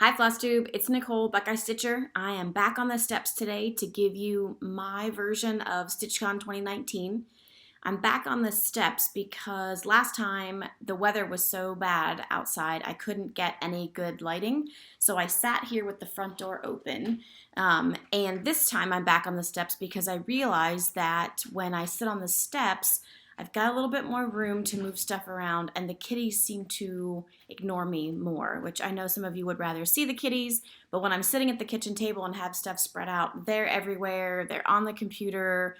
Hi Flosstube, it's Nicole, Buckeye Stitcher. I am back on the steps today to give you my version of StitchCon 2019. I'm back on the steps because last time the weather was so bad outside I couldn't get any good lighting. So I sat here with the front door open. And this time I'm back on the steps because I realized that when I sit on the steps, I've got a little bit more room to move stuff around, and the kitties seem to ignore me more, which I know some of you would rather see the kitties, but when I'm sitting at the kitchen table and have stuff spread out, they're everywhere. They're on the computer.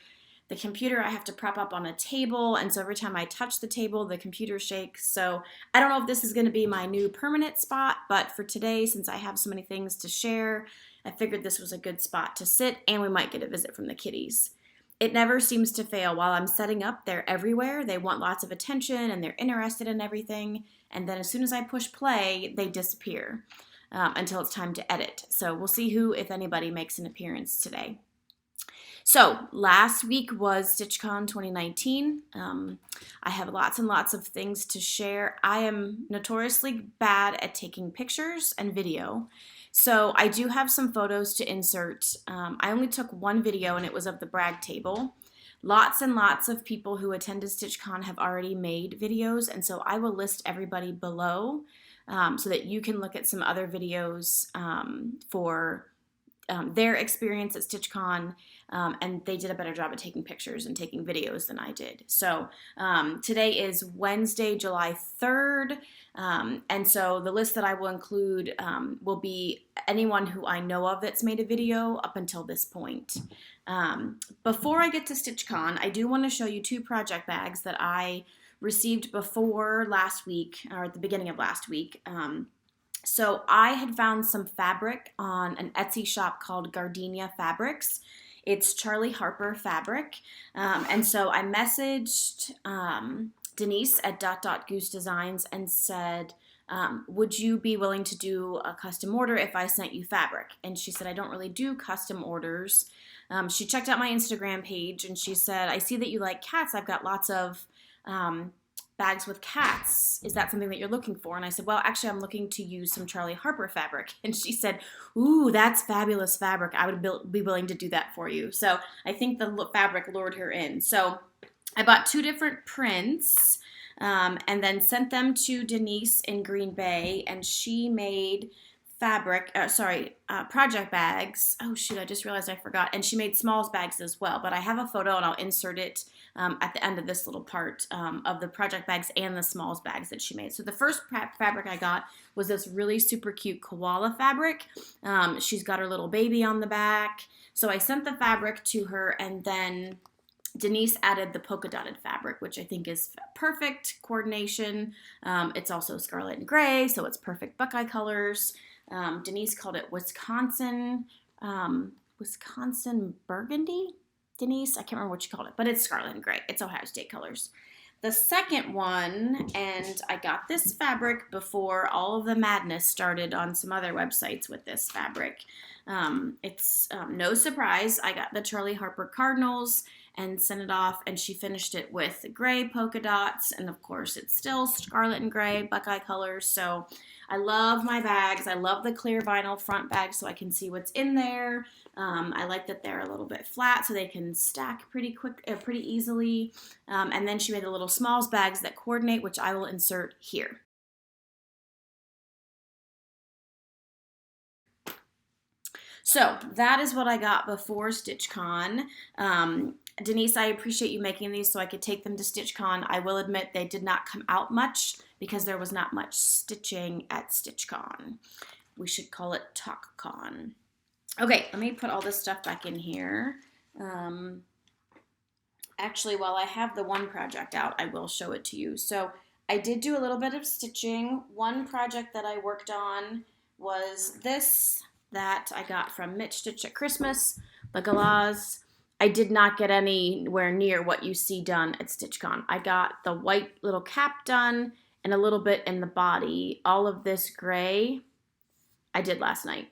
The computer I have to prop up on a table, and so every time I touch the table, the computer shakes. So I don't know if this is going to be my new permanent spot, but for today, since I have so many things to share, I figured this was a good spot to sit, and we might get a visit from the kitties. It never seems to fail. While I'm setting up, they're everywhere. They want lots of attention and they're interested in everything. And then as soon as I push play, they disappear until it's time to edit. So we'll see who, if anybody, makes an appearance today. So last week was StitchCon 2019. I have lots and lots of things to share. I am notoriously bad at taking pictures and video. So I do have some photos to insert. I only took one video and it was of the brag table. Lots and lots of people who attended StitchCon have already made videos, and so I will list everybody below so that you can look at some other videos for their experience at StitchCon, and they did a better job at taking pictures and taking videos than I did. So today is Wednesday, July 3rd, and so the list that I will include will be anyone who I know of that's made a video up until this point. Before I get to StitchCon, I do want to show you two project bags that I received before last week, or at the beginning of last week. So I had found some fabric on an Etsy shop called Gardenia Fabrics. It's Charlie Harper fabric. And so I messaged Denise at dotdotgoosedesigns and said, would you be willing to do a custom order if I sent you fabric? And she said, I don't really do custom orders. She checked out my Instagram page and she said, I see that you like cats. I've got lots of bags with cats. Is that something that you're looking for? And I said, well, actually, I'm looking to use some Charlie Harper fabric. And she said, ooh, that's fabulous fabric. I would be willing to do that for you. So I think the fabric lured her in. So I bought two different prints and then sent them to Denise in Green Bay, and she made project bags. Oh shoot, I just realized I forgot. And she made smalls bags as well, but I have a photo and I'll insert it at the end of this little part of the project bags and the smalls bags that she made. So the first fabric I got was this really super cute koala fabric. She's got her little baby on the back. So I sent the fabric to her, and then Denise added the polka dotted fabric, which I think is perfect coordination. It's also scarlet and gray, so it's perfect Buckeye colors. Denise called it Wisconsin Burgundy. Denise, I can't remember what she called it, but it's scarlet and gray. It's Ohio State colors. The second one, and I got this fabric before all of the madness started on some other websites with this fabric. It's no surprise. I got the Charlie Harper Cardinals and sent it off, and she finished it with gray polka dots, and of course it's still scarlet and gray Buckeye colors. So I love my bags. I love the clear vinyl front bag so I can see what's in there. I like that they're a little bit flat so they can stack pretty easily. And then she made the little smalls bags that coordinate, which I will insert here. So that is what I got before StitchCon. Denise, I appreciate you making these so I could take them to StitchCon. I will admit they did not come out much because there was not much stitching at StitchCon. We should call it TalkCon. Okay, let me put all this stuff back in here. Actually, while I have the one project out, I will show it to you. So I did do a little bit of stitching. One project that I worked on was this that I got from Mitch Stitch at Christmas, the galahs. I did not get anywhere near what you see done at StitchCon. I got the white little cap done and a little bit in the body. All of this gray I did last night.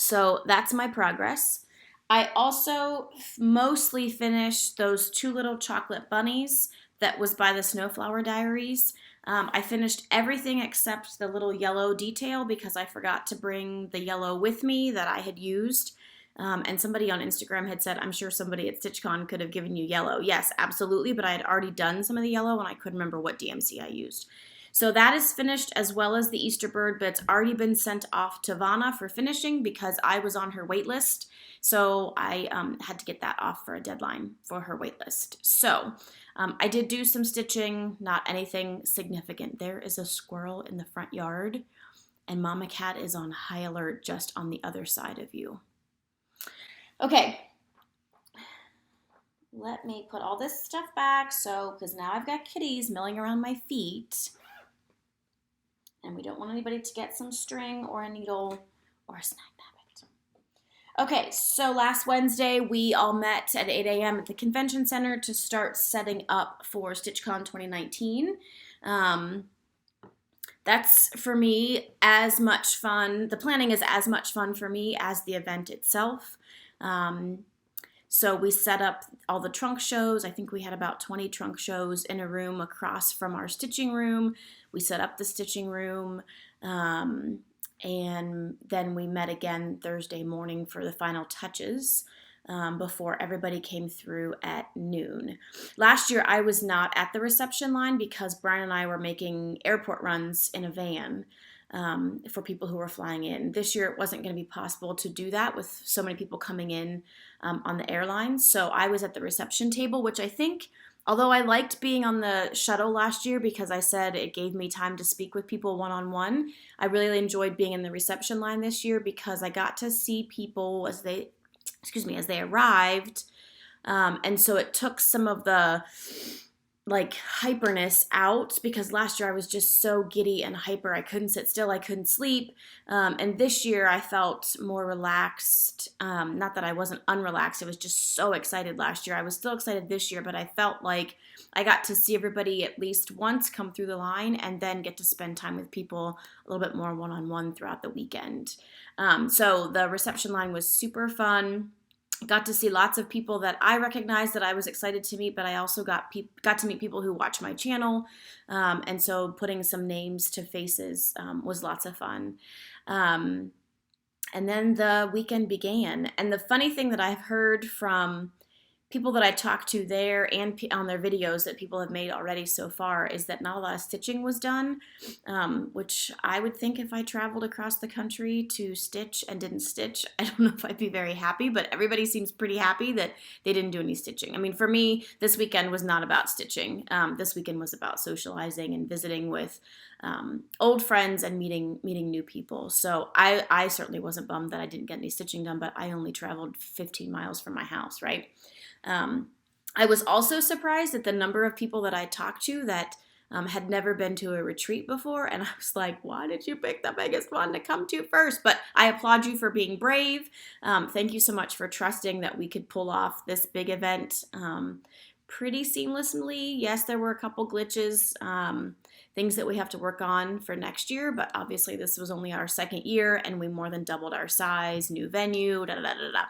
So that's my progress. I also mostly finished those two little chocolate bunnies that was by the Snowflower Diaries. I finished everything except the little yellow detail because I forgot to bring the yellow with me that I had used. And somebody on Instagram had said, I'm sure somebody at StitchCon could have given you yellow. Yes, absolutely, but I had already done some of the yellow and I couldn't remember what DMC I used. So that is finished, as well as the Easter bird, but it's already been sent off to Vanna for finishing because I was on her wait list. So I had to get that off for a deadline for her wait list. So I did do some stitching, not anything significant. There is a squirrel in the front yard, and Mama Cat is on high alert just on the other side of you. Okay, let me put all this stuff back, because now I've got kitties milling around my feet, and we don't want anybody to get some string or a needle or a snack packet. Okay, so last Wednesday we all met at 8 a.m. at the convention center to start setting up for StitchCon 2019. That's, for me, as much fun. The planning is as much fun for me as the event itself. So we set up all the trunk shows. I think we had about 20 trunk shows in a room across from our stitching room. We set up the stitching room, and then we met again Thursday morning for the final touches before everybody came through at noon. Last year I was not at the reception line because Brian and I were making airport runs in a van for people who were flying in. This year it wasn't going to be possible to do that with so many people coming in on the airline. So I was at the reception table, which I think, although I liked being on the shuttle last year because I said it gave me time to speak with people one-on-one, I really enjoyed being in the reception line this year because I got to see people as they arrived. And so it took some of the hyperness out because last year I was just so giddy and hyper. I couldn't sit still. I couldn't sleep. And this year I felt more relaxed. Not that I wasn't unrelaxed. I was just so excited last year. I was still excited this year, but I felt like I got to see everybody at least once come through the line and then get to spend time with people a little bit more one-on-one throughout the weekend. So the reception line was super fun. Got to see lots of people that I recognized that I was excited to meet, but I also got to meet people who watch my channel, and so putting some names to faces was lots of fun. And then the weekend began, and the funny thing that I've heard from people that I talked to there and on their videos that people have made already so far is that not a lot of stitching was done, which I would think if I traveled across the country to stitch and didn't stitch, I don't know if I'd be very happy, but everybody seems pretty happy that they didn't do any stitching. I mean, for me, this weekend was not about stitching. This weekend was about socializing and visiting with old friends and meeting new people. So I certainly wasn't bummed that I didn't get any stitching done, but I only traveled 15 miles from my house, right? I was also surprised at the number of people that I talked to that had never been to a retreat before, and I was like, why did you pick the biggest one to come to first? But I applaud you for being brave. Thank you so much for trusting that we could pull off this big event pretty seamlessly. Yes, there were a couple glitches, things that we have to work on for next year, but obviously this was only our second year, and we more than doubled our size, new venue, da-da-da-da-da.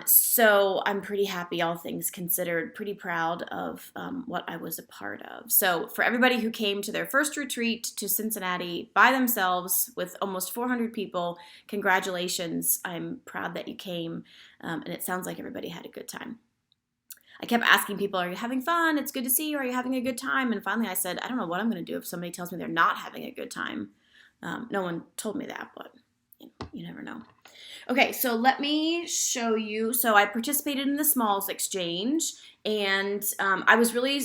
So I'm pretty happy, all things considered, pretty proud of what I was a part of. So for everybody who came to their first retreat to Cincinnati by themselves with almost 400 people, congratulations. I'm proud that you came, and it sounds like everybody had a good time. I kept asking people, are you having fun? It's good to see you. Are you having a good time? And finally I said, I don't know what I'm going to do if somebody tells me they're not having a good time. No one told me that, but you never know. Okay, so let me show you. So I participated in the smalls exchange, and I was really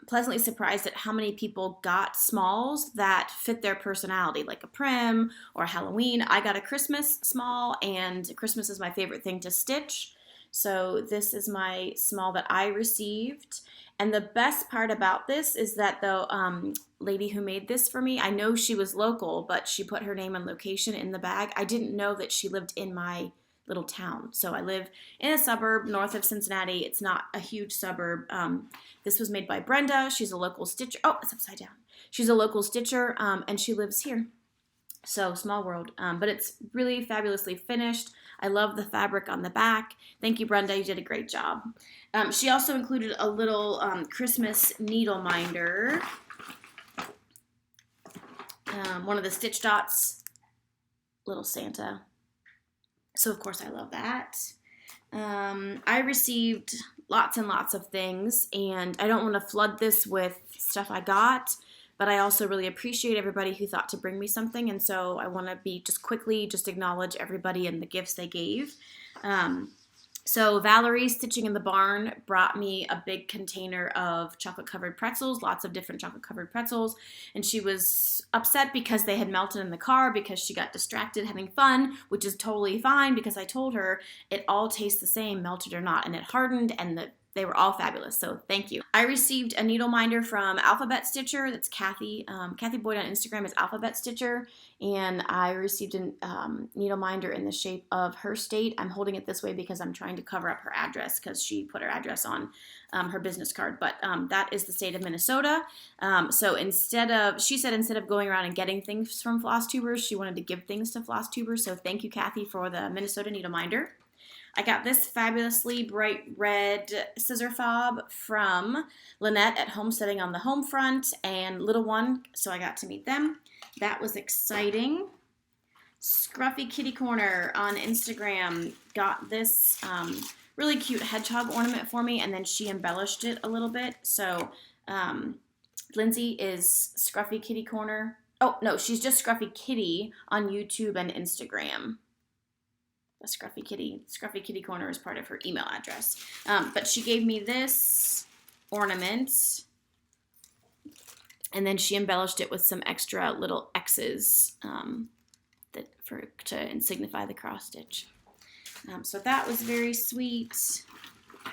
pleasantly surprised at how many people got smalls that fit their personality, like a prim or a Halloween. I got a Christmas small, and Christmas is my favorite thing to stitch. So this is my small that I received. And the best part about this is that the lady who made this for me, I know she was local, but she put her name and location in the bag. I didn't know that she lived in my little town. So I live in a suburb north of Cincinnati. It's not a huge suburb. This was made by Brenda. She's a local stitcher. Oh, it's upside down. She's a local stitcher, and she lives here. So small world, but it's really fabulously finished. I love the fabric on the back. Thank you, Brenda. You did a great job. She also included a little Christmas needle minder one of the Stitch Dots, little Santa. So of course I love that. I received lots and lots of things, and I don't want to flood this with stuff I got, but I also really appreciate everybody who thought to bring me something, and so I want to just acknowledge everybody and the gifts they gave. So Valerie, Stitching in the Barn, brought me a big container of chocolate-covered pretzels, lots of different chocolate-covered pretzels, and she was upset because they had melted in the car because she got distracted having fun, which is totally fine because I told her it all tastes the same, melted or not, and it hardened, and they were all fabulous, so thank you. I received a needle minder from Alphabet Stitcher. That's Kathy. Kathy Boyd on Instagram is Alphabet Stitcher, and I received a needle minder in the shape of her state. I'm holding it this way because I'm trying to cover up her address because she put her address on her business card, but that is the state of Minnesota. So she said instead of going around and getting things from Flosstubers, she wanted to give things to Flosstubers, so thank you, Kathy, for the Minnesota needle minder. I got this fabulously bright red scissor fob from Lynette at Homesteading on the Homefront and Little One, so I got to meet them. That was exciting. Scruffy Kitty Corner on Instagram got this really cute hedgehog ornament for me, and then she embellished it a little bit. So Lindsay is Scruffy Kitty Corner. Oh, no, she's just Scruffy Kitty on YouTube and Instagram. The Scruffy Kitty Corner is part of her email address. But she gave me this ornament, and then she embellished it with some extra little X's to signify the cross stitch. So that was very sweet.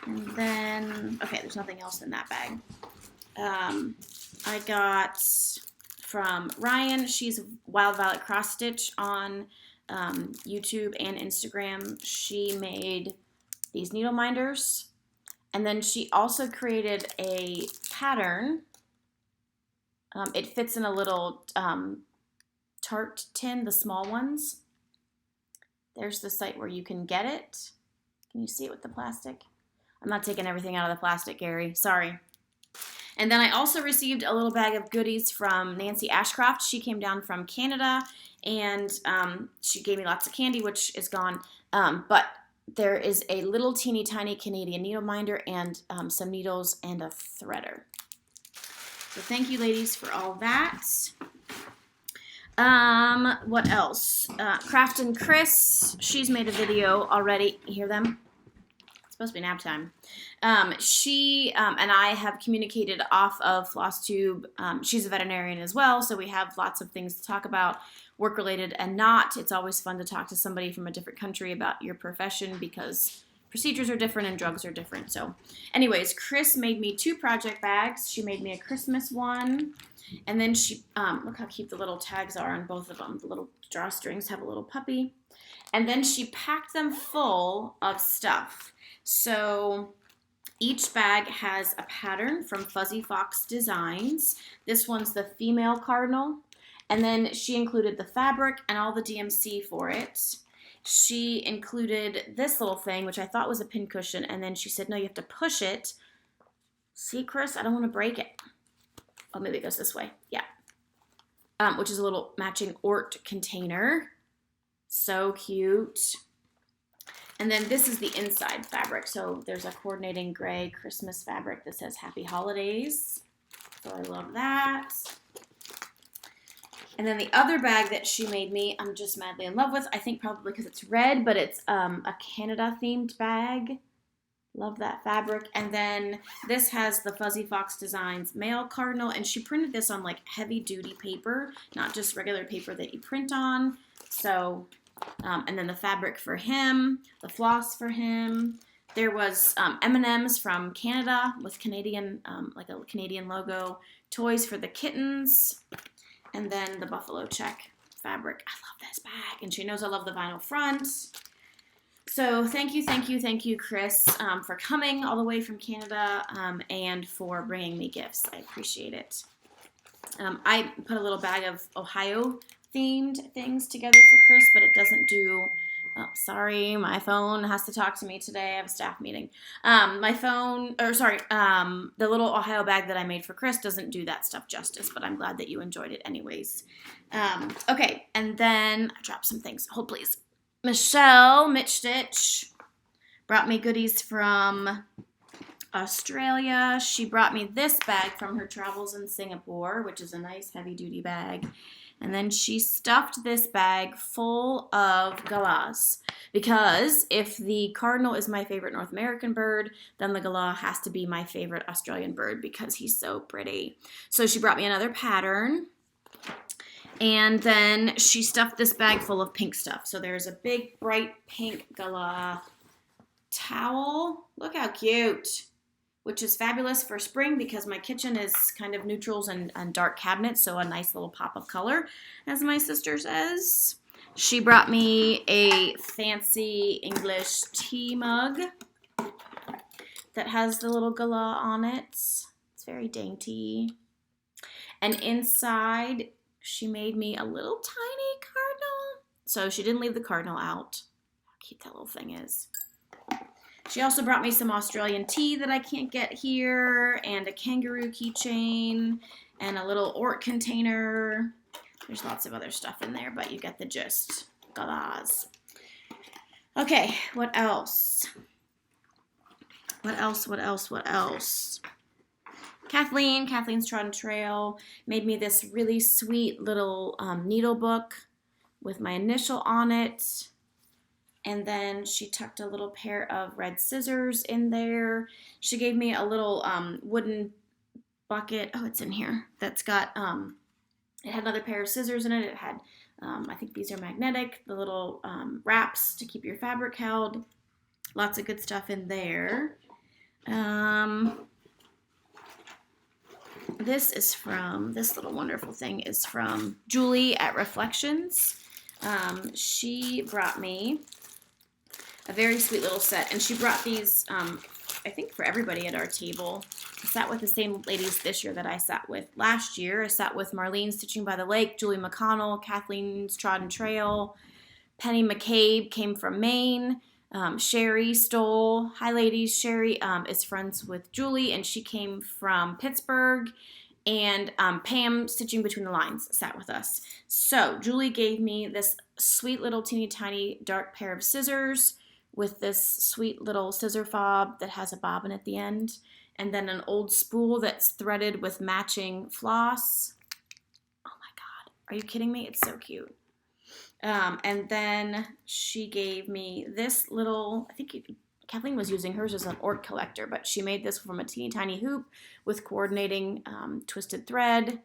And then, okay, there's nothing else in that bag. I got from Ryan, she's Wild Violet Cross Stitch on YouTube and Instagram. She made these needle minders, and then she also created a pattern. It fits in a little tart tin, the small ones. There's the site where you can get it. Can you see it with the plastic? I'm not taking everything out of the plastic, Gary. Sorry. And then I also received a little bag of goodies from Nancy Ashcroft. She came down from Canada, and she gave me lots of candy, which is gone. But there is a little teeny tiny Canadian needle minder and some needles and a threader. So thank you, ladies, for all that. What else? Kraftnkris, she's made a video already. You hear them? It's supposed to be nap time. She and I have communicated off of Flosstube. She's a veterinarian as well, so we have lots of things to talk about, work-related and not. It's always fun to talk to somebody from a different country about your profession because procedures are different and drugs are different. So anyways, Chris made me 2 project bags. She made me a Christmas one, and then she, look how cute the little tags are on both of them. The little drawstrings have a little puppy. And then she packed them full of stuff. So each bag has a pattern from Fuzzy Fox Designs. This one's the female cardinal. And then she included the fabric and all the DMC for it. She included this little thing, which I thought was a pincushion, and then she said, no, you have to push it. See, Chris, I don't want to break it. Oh, maybe it goes this way. Yeah. Which is a little matching Ort container. So cute. And then this is the inside fabric. So there's a coordinating gray Christmas fabric that says Happy Holidays. So I love that. And then the other bag that she made me, I'm just madly in love with. I think probably because it's red, but it's a Canada-themed bag. Love that fabric. And then this has the Fuzzy Fox Designs male cardinal, and she printed this on like heavy-duty paper, not just regular paper that you print on. So, and then the fabric for him, the floss for him. There was M&Ms from Canada with Canadian, like a Canadian logo, toys for the kittens, and then the buffalo check fabric. I love this bag, and she knows I love the vinyl front. So thank you, Chris, for coming all the way from Canada and for bringing me gifts. I appreciate it. I put a little bag of Ohio-themed things together for Chris, but it doesn't do Oh, sorry, my phone has to talk to me today. I have a staff meeting. The little Ohio bag that I made for Chris doesn't do that stuff justice, but I'm glad that you enjoyed it anyways. Okay, and then I dropped some things. Hold, please. Michelle, Mitch Stitch, brought me goodies from Australia. She brought me this bag from her travels in Singapore, which is a nice heavy-duty bag. And then she stuffed this bag full of galahs, because if the cardinal is my favorite North American bird, then the galah has to be my favorite Australian bird because he's so pretty. So she brought me another pattern, and then she stuffed this bag full of pink stuff. So there's a big bright pink galah towel. Look how cute. Which is fabulous for spring because my kitchen is kind of neutrals and dark cabinets, so a nice little pop of color, as my sister says. She brought me a fancy English tea mug that has the little galah on it. It's very dainty. And inside, she made me a little tiny cardinal. So she didn't leave the cardinal out. How cute that little thing is. She also brought me some Australian tea that I can't get here, and a kangaroo keychain, and a little Ort container. There's lots of other stuff in there, but you get the gist. Galahs. Okay, what else? What else? Kathleen's Trodden Trail, made me this really sweet little needle book with my initial on it. And then she tucked a little pair of red scissors in there. She gave me a little wooden bucket. Oh, it's in here. That's got, it had another pair of scissors in it. It had, I think these are magnetic, the little wraps to keep your fabric held. Lots of good stuff in there. This little wonderful thing is from Julie at Reflections. She brought me a very sweet little set, and she brought these, I think, for everybody at our table. I sat with the same ladies this year that I sat with last year. I sat with Marlene Stitching by the Lake, Julie McConnell, Kathleen's Trodden Trail, Penny McCabe came from Maine, Sherry Stoll. Hi, ladies. Sherry is friends with Julie, and she came from Pittsburgh. And Pam, Stitching Between the Lines, sat with us. So Julie gave me this sweet little teeny tiny dark pair of scissors with this sweet little scissor fob that has a bobbin at the end, and then an old spool that's threaded with matching floss. Oh my God, are you kidding me? It's so cute. And then she gave me this little, Kathleen was using hers as an Ort collector, but she made this from a teeny tiny hoop with coordinating twisted thread,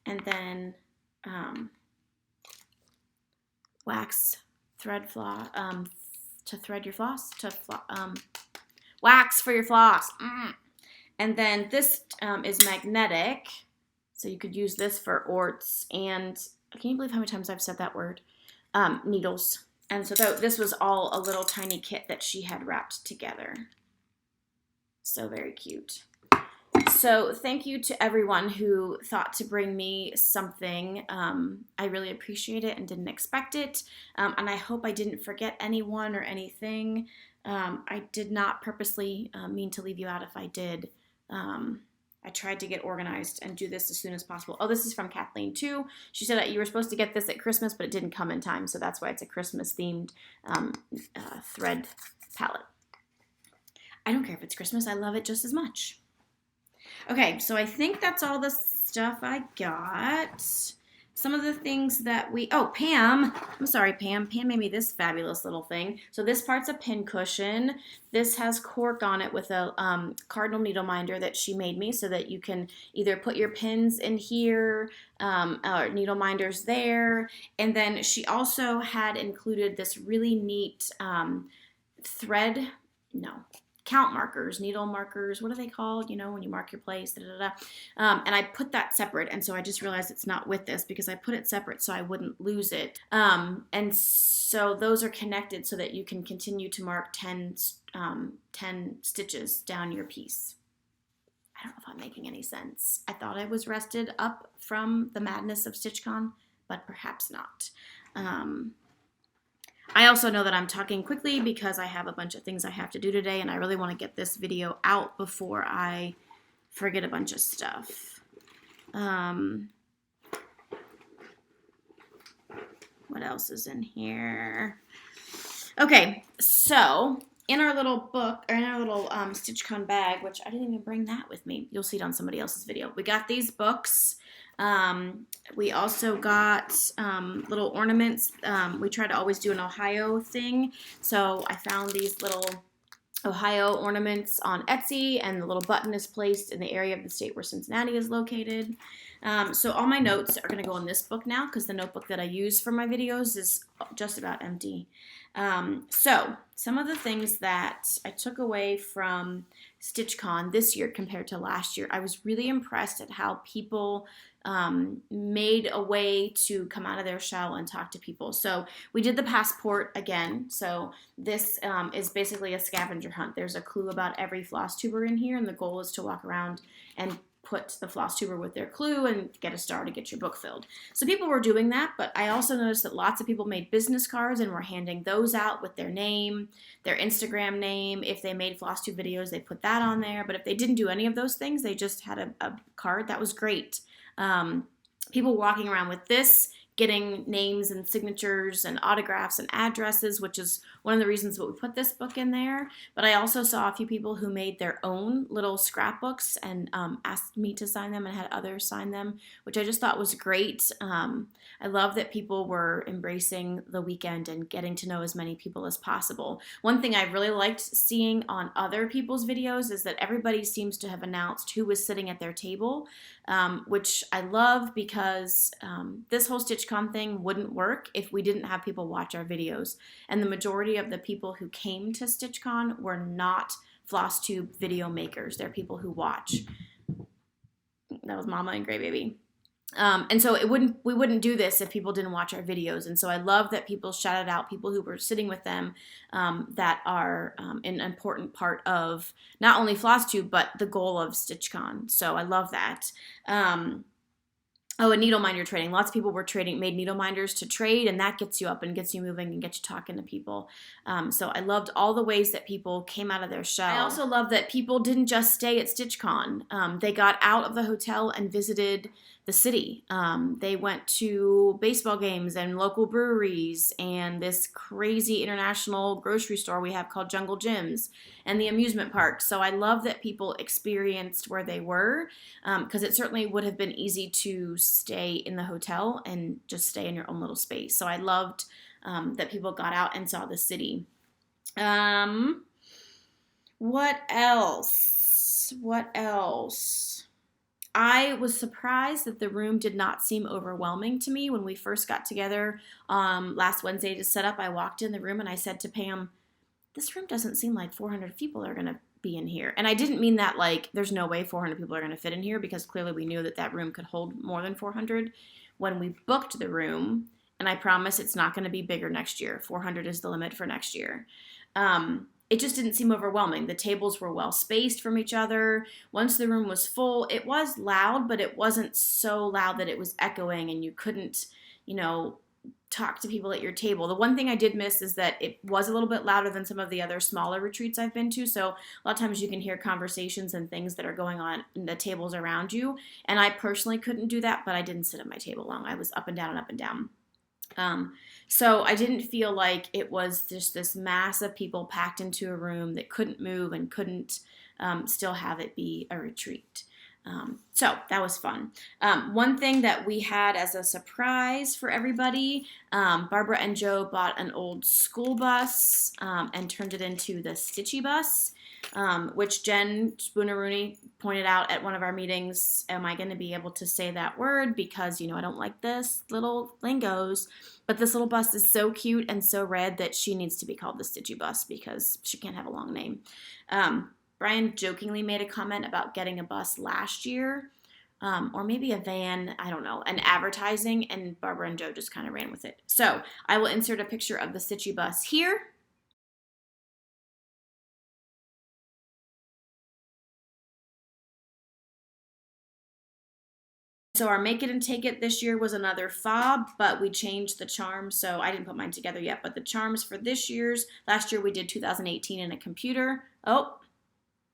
and then wax thread floss, to thread your floss, wax for your floss. And then this is magnetic, so you could use this for Orts, and can you believe how many times I've said that word? Needles. And so this was all a little tiny kit that she had wrapped together. So very cute. So thank you to everyone who thought to bring me something. I really appreciate it and didn't expect it. And I hope I didn't forget anyone or anything. I did not purposely mean to leave you out if I did. I tried to get organized and do this as soon as possible. Oh, this is from Kathleen too. She said that you were supposed to get this at Christmas, but it didn't come in time. So that's why it's a Christmas themed thread palette. I don't care if it's Christmas. I love it just as much. Okay, so I think that's all the stuff I got. Some of the things that Pam. I'm sorry, Pam. Pam made me this fabulous little thing. So this part's a pin cushion. This has cork on it with a cardinal needle minder that she made me so that you can either put your pins in here or needle minders there. And then she also had included this really neat count markers, needle markers, what are they called? You know, when you mark your place, and I put that separate, and so I just realized it's not with this because I put it separate so I wouldn't lose it. And so those are connected so that you can continue to mark 10 stitches down your piece. I don't know if I'm making any sense. I thought I was rested up from the madness of StitchCon, but perhaps not. I also know that I'm talking quickly because I have a bunch of things I have to do today, and I really want to get this video out before I forget a bunch of stuff. What else is in here? Okay, so in our little book, or in our little StitchCon bag, which I didn't even bring that with me. You'll see it on somebody else's video. We got these books. We also got little ornaments. We try to always do an Ohio thing. So I found these little Ohio ornaments on Etsy, and the little button is placed in the area of the state where Cincinnati is located. So all my notes are going to go in this book now because the notebook that I use for my videos is just about empty. So some of the things that I took away from StitchCon this year compared to last year, I was really impressed at how people made a way to come out of their shell and talk to people. So we did the passport again. So this is basically a scavenger hunt. There's a clue about every Flosstuber in here, and the goal is to walk around and put the Flosstuber with their clue and get a star to get your book filled. So people were doing that, but I also noticed that lots of people made business cards and were handing those out with their name, their Instagram name. If they made Flosstube videos, they put that on there. But if they didn't do any of those things, they just had a card. That was great. People walking around with this, getting names and signatures and autographs and addresses, which is one of the reasons that we put this book in there. But I also saw a few people who made their own little scrapbooks and asked me to sign them and had others sign them, which I just thought was great. I love that people were embracing the weekend and getting to know as many people as possible. One thing I really liked seeing on other people's videos is that everybody seems to have announced who was sitting at their table, which I love because this whole StitchCon thing wouldn't work if we didn't have people watch our videos. And the majority of the people who came to StitchCon were not Flosstube video makers. They're people who watch. That was Mama and Gray Baby. And so we wouldn't do this if people didn't watch our videos. And so I love that people shouted out people who were sitting with them that are an important part of not only Flosstube, but the goal of StitchCon. So I love that. Oh, and needle minder trading. Lots of people were made needle minders to trade, and that gets you up and gets you moving and gets you talking to people. So I loved all the ways that people came out of their shell. I also love that people didn't just stay at StitchCon. They got out of the hotel and visited the city. They went to baseball games and local breweries and this crazy international grocery store we have called Jungle Gyms and the amusement park. So I love that people experienced where they were, because it certainly would have been easy to stay in the hotel and just stay in your own little space. So I loved that people got out and saw the city. What else? I was surprised that the room did not seem overwhelming to me. When we first got together last Wednesday to set up, I walked in the room and I said to Pam, this room doesn't seem like 400 people are going to be in here. And I didn't mean that like there's no way 400 people are going to fit in here, because clearly we knew that that room could hold more than 400 when we booked the room. And I promise it's not going to be bigger next year. 400 is the limit for next year. It just didn't seem overwhelming. The tables were well spaced from each other. Once the room was full, it was loud, but it wasn't so loud that it was echoing and you couldn't, talk to people at your table. The one thing I did miss is that it was a little bit louder than some of the other smaller retreats I've been to. So a lot of times you can hear conversations and things that are going on in the tables around you. And I personally couldn't do that, but I didn't sit at my table long. I was up and down and up and down. So I didn't feel like it was just this mass of people packed into a room that couldn't move and couldn't still have it be a retreat. So that was fun. One thing that we had as a surprise for everybody, Barbara and Joe bought an old school bus and turned it into the Stitchy bus, which Jen Spooneroonie pointed out at one of our meetings. Am I going to be able to say that word? Because, I don't like this little lingos. But this little bus is so cute and so red that she needs to be called the Stitchy bus because she can't have a long name. Brian jokingly made a comment about getting a bus last year, or maybe a van, I don't know, and advertising, and Barbara and Joe just kind of ran with it. So I will insert a picture of the Stitchy bus here. so our Make It and Take It this year was another fob, but we changed the charms, so I didn't put mine together yet, but the charms for last year we did 2018 in a computer. Oh,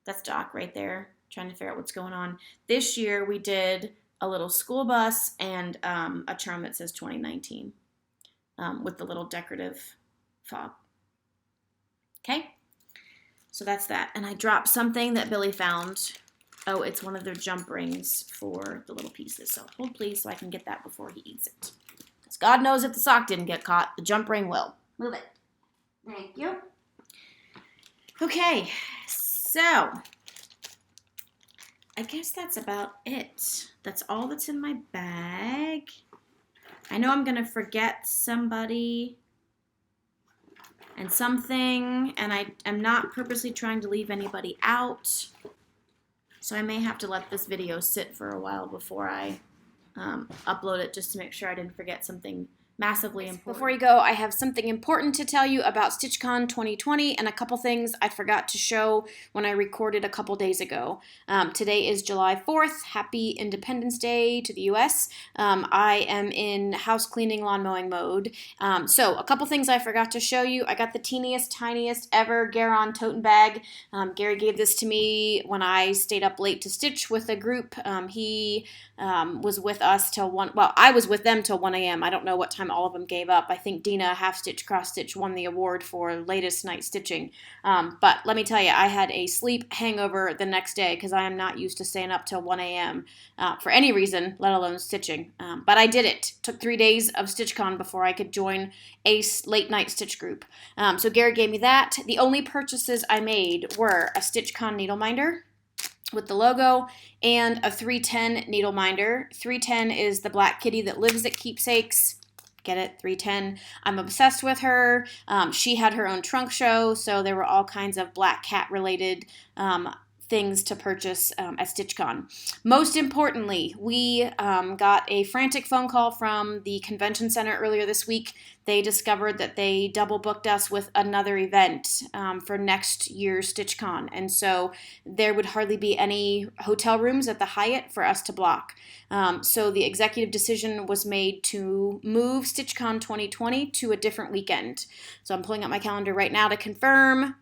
that's Doc right there, trying to figure out what's going on. This year we did a little school bus and a charm that says 2019 with the little decorative fob. Okay, so that's that. And I dropped something that Billy found. Oh, it's one of their jump rings for the little pieces. So hold please so I can get that before he eats it. Because God knows if the sock didn't get caught, the jump ring will. Move it. Thank you. Okay, so I guess that's about it. That's all that's in my bag. I know I'm going to forget somebody and something, and I am not purposely trying to leave anybody out. So I may have to let this video sit for a while before I upload it just to make sure I didn't forget something massively important. Before you go, I have something important to tell you about StitchCon 2020 and a couple things I forgot to show when I recorded a couple days ago. Today is July 4th. Happy Independence Day to the US. I am in house cleaning, lawn mowing mode. So a couple things I forgot to show you. I got the teeniest, tiniest ever Garon tote bag. Gary gave this to me when I stayed up late to stitch with a group. He was with us till 1, well, I was with them till 1 a.m. I don't know what time all of them gave up. I think Dina Half Stitch Cross Stitch won the award for latest night stitching. But let me tell you, I had a sleep hangover the next day because I am not used to staying up till 1 a.m. For any reason, let alone stitching. But I did it. Took 3 days of StitchCon before I could join a late night stitch group. So Gary gave me that. The only purchases I made were a StitchCon needle minder with the logo and a 310 needle minder. 310 is the black kitty that lives at Keepsakes. Get it? 310. I'm obsessed with her. She had her own trunk show, so there were all kinds of black cat related things to purchase at StitchCon. Most importantly, we got a frantic phone call from the convention center earlier this week. They discovered that they double booked us with another event for next year's StitchCon, and so there would hardly be any hotel rooms at the Hyatt for us to block. So the executive decision was made to move StitchCon 2020 to a different weekend. So I'm pulling up my calendar right now to confirm.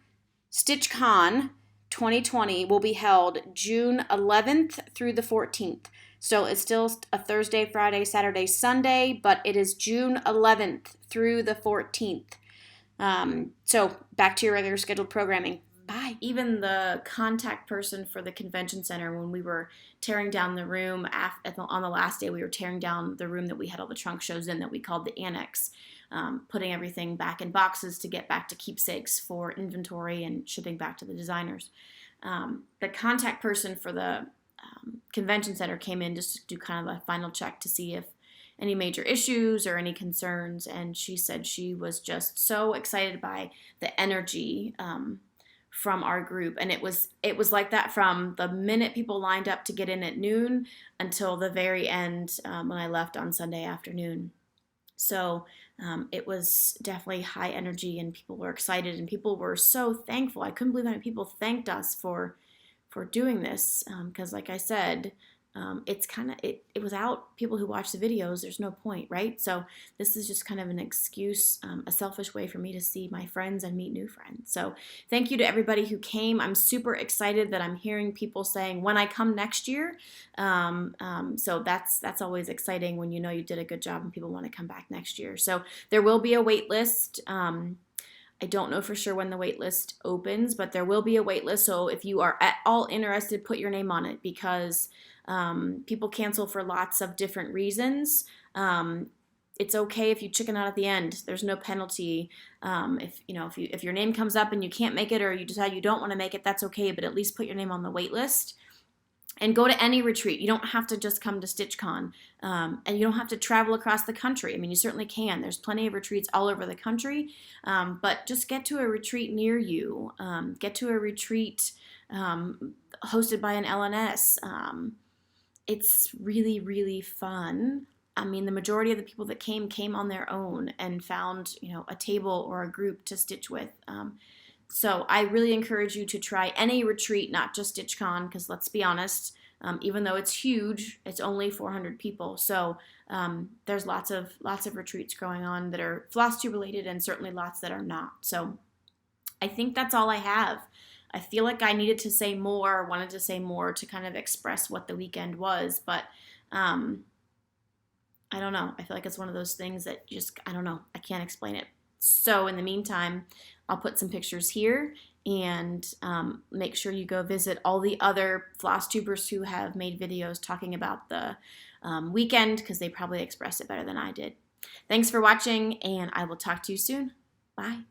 StitchCon 2020 will be held June 11th through the 14th. So it's still a Thursday, Friday, Saturday, Sunday, but it is June 11th through the 14th. So back to your regular scheduled programming. Bye. Even the contact person for the convention center, when we were tearing down the room on the last day, we were tearing down the room that we had all the trunk shows in that we called the annex, putting everything back in boxes to get back to Keepsakes for inventory and shipping back to the designers. The contact person for the convention center came in just to do kind of a final check to see if any major issues or any concerns, and she said she was just so excited by the energy from our group, and it was like that from the minute people lined up to get in at noon until the very end when I left on Sunday afternoon. So it was definitely high energy, and people were excited, and people were so thankful. I couldn't believe how many people thanked us for doing this, because like I said, it's kind of, it without people who watch the videos, there's no point, right? So this is just kind of an excuse, a selfish way for me to see my friends and meet new friends. So thank you to everybody who came. I'm super excited that I'm hearing people saying, when I come next year. So that's always exciting when you know you did a good job and people want to come back next year. So there will be a wait list. I don't know for sure when the wait list opens, but there will be a wait list. So if you are at all interested, put your name on it, because people cancel for lots of different reasons. It's okay if you chicken out at the end. There's no penalty. If your name comes up and you can't make it, or you decide you don't want to make it, that's okay. But at least put your name on the wait list. And go to any retreat. You don't have to just come to StitchCon, and you don't have to travel across the country. I mean, you certainly can. There's plenty of retreats all over the country, but just get to a retreat near you. Get to a retreat hosted by an LNS. It's really, really fun. I mean, the majority of the people that came on their own and found, a table or a group to stitch with. So I really encourage you to try any retreat, not just StitchCon, because let's be honest, Even though it's huge, it's only 400 people. So there's lots of retreats going on that are Flosstube related, and certainly lots that are not. So I think that's all I have. I feel like I needed to say more, wanted to say more to kind of express what the weekend was, but I don't know. I feel like it's one of those things that just, I don't know. I can't explain it. So in the meantime, I'll put some pictures here, and make sure you go visit all the other Flosstubers who have made videos talking about the weekend, because they probably expressed it better than I did. Thanks for watching, and I will talk to you soon. Bye.